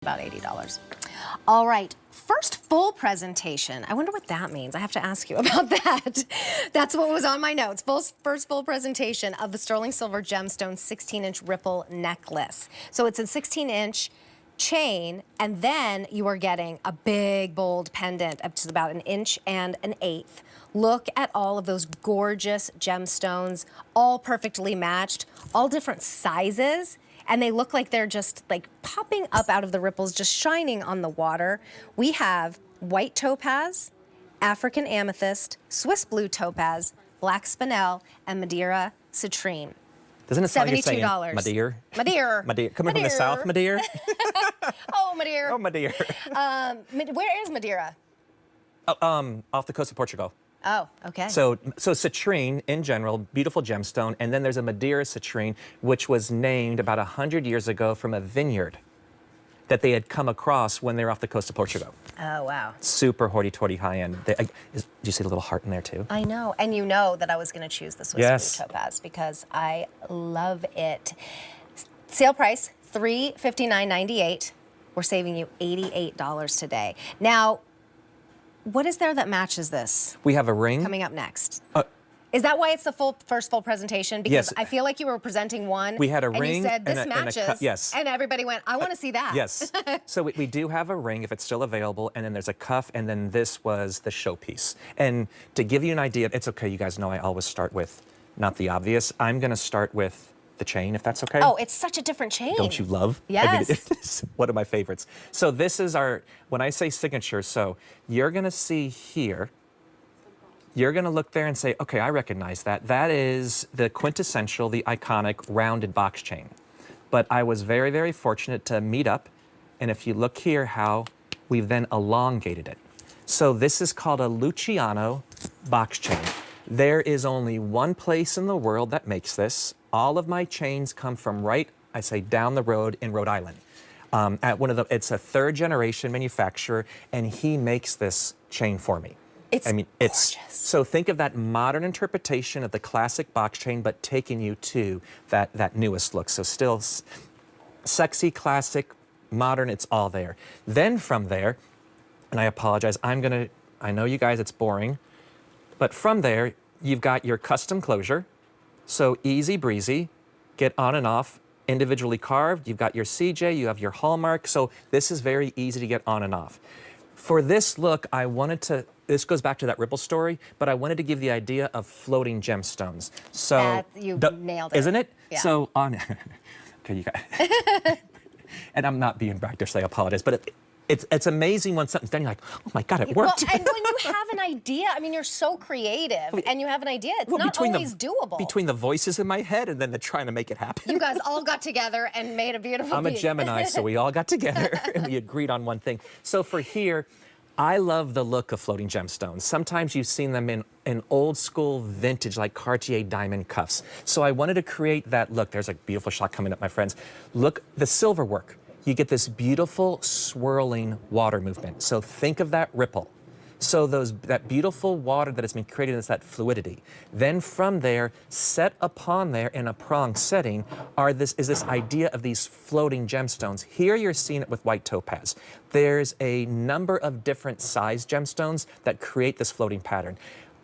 About $80. All right, first full presentation. I wonder what that means. I have to ask you about that. That's what was on my notes. First full presentation of the sterling silver gemstone 16-inch ripple necklace. So it's a 16-inch chain, and then you are getting a big, bold pendant up to about 1 1/8 inches. Look at all of those gorgeous gemstones, all perfectly matched, all different sizes. And they look like they're just like popping up out of the ripples, just shining on the water. We have white topaz, African amethyst, Swiss blue topaz, black spinel, and Madeira citrine. Doesn't it sound like you're saying $72. Madeira? Madeira. Madeira. Coming from the south, Madeira? Oh, Madeira. Oh, Madeira. Where is Madeira? Oh, off the coast of Portugal. Oh, okay. So citrine, in general, beautiful gemstone, and then there's a Madeira citrine, which was named about 100 years ago from a vineyard that they had come across when they were off the coast of Portugal. Oh, wow. Super hoity-toity high-end. Do you see the little heart in there, too? I know, and you know that I was going to choose the Swiss blue topaz because I love it. Sale price, $359.98. We're saving you $88 today. Now, what is there that matches this? We have a ring. Coming up next. Is that why it's the first full presentation? Because yes. I feel like you were presenting one. We had a and ring. You said, this and matches. Yes. And everybody went, I want to see that. Yes. So we do have a ring if it's still available, and then there's a cuff, and then this was the showpiece. And to give you an idea, it's okay, you guys know I always start with not the obvious. I'm going to start with the chain, if that's okay. Oh, it's such a different chain. Don't you love? Yes. I mean, it's one of my favorites. So this is our, when I say signature, so you're going to see here, you're going to look there and say, okay, I recognize that. That is the quintessential, the iconic rounded box chain. But I was very, very fortunate to meet up. And if you look here how we've then elongated it. So this is called a Luciano box chain. There is only one place in the world that makes this. All of my chains come from down the road in Rhode Island. It's a third generation manufacturer, and he makes this chain for me. It's gorgeous. So think of that modern interpretation of the classic box chain, but taking you to that newest look. So still sexy, classic, modern, it's all there. Then from there, and I apologize, I know you guys, it's boring, but from there, you've got your custom closure. So easy breezy, get on and off, individually carved. You've got your CJ, you have your hallmark. So this is very easy to get on and off. For this look, this goes back to that ripple story, but I wanted to give the idea of floating gemstones. So you nailed it. Isn't it? Yeah. So okay, you guys. And I'm not being braggish, I apologize, but it's amazing when something's done, you're like, oh my God, it worked. Well, and when you have an idea, I mean, you're so creative, and you have an idea, it's not always doable. Between the voices in my head and then the trying to make it happen. You guys all got together and made a beautiful I'm piece. a Gemini, so we all got together and we agreed on one thing. So for here, I love the look of floating gemstones. Sometimes you've seen them in old school vintage, like Cartier diamond cuffs. So I wanted to create that look. There's a beautiful shot coming up, my friends. Look, the silver work. You get this beautiful swirling water movement. So think of that ripple. So that beautiful water that has been created is that fluidity. Then from there, set upon there in a prong setting is this idea of these floating gemstones. Here you're seeing it with white topaz. There's a number of different size gemstones that create this floating pattern.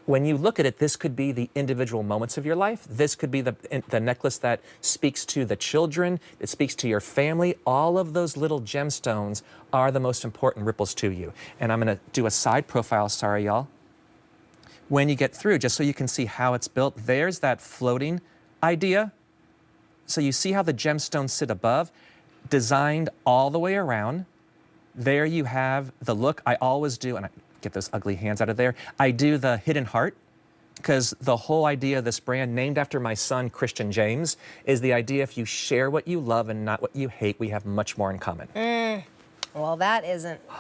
When you look at it, this could be the individual moments of your life. This could be the necklace that speaks to the children. It speaks to your family. All of those little gemstones are the most important ripples to you. And I'm going to do a side profile, sorry, y'all. When you get through, just so you can see how it's built, there's that floating idea. So you see how the gemstones sit above, designed all the way around. There you have the look I always do, and I get those ugly hands out of there. I do the hidden heart, because the whole idea of this brand, named after my son, Christian James, is the idea if you share what you love and not what you hate, we have much more in common. Well, that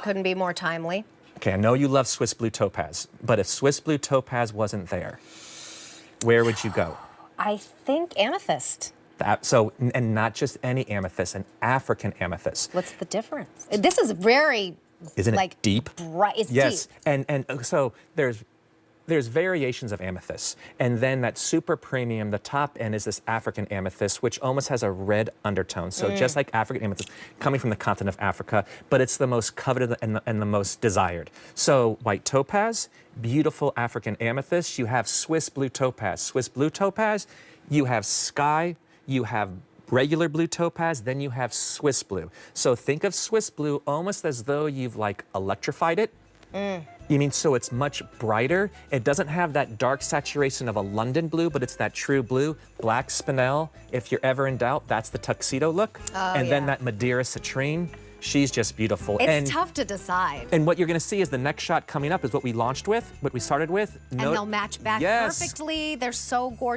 couldn't be more timely. Okay, I know you love Swiss blue topaz, but if Swiss blue topaz wasn't there, where would you go? I think amethyst. And not just any amethyst, an African amethyst. What's the difference? This is very, isn't it deep? Bright. It's yes. deep. And so there's there's variations of amethyst. And then that super premium, the top end is this African amethyst, which almost has a red undertone. So just like African amethyst, coming from the continent of Africa, but it's the most coveted and the most desired. So white topaz, beautiful African amethyst. You have Swiss blue topaz. Swiss blue topaz, you have sky, you have regular blue topaz, then you have Swiss blue. So think of Swiss blue almost as though you've like electrified it. You mean, so it's much brighter. It doesn't have that dark saturation of a London blue, but it's that true blue. Black spinel, if you're ever in doubt, that's the tuxedo look. And then that Madeira citrine, she's just beautiful. It's tough to decide. And what you're gonna see is the next shot coming up is what we launched with, what we started with. And they'll match back perfectly. They're so gorgeous.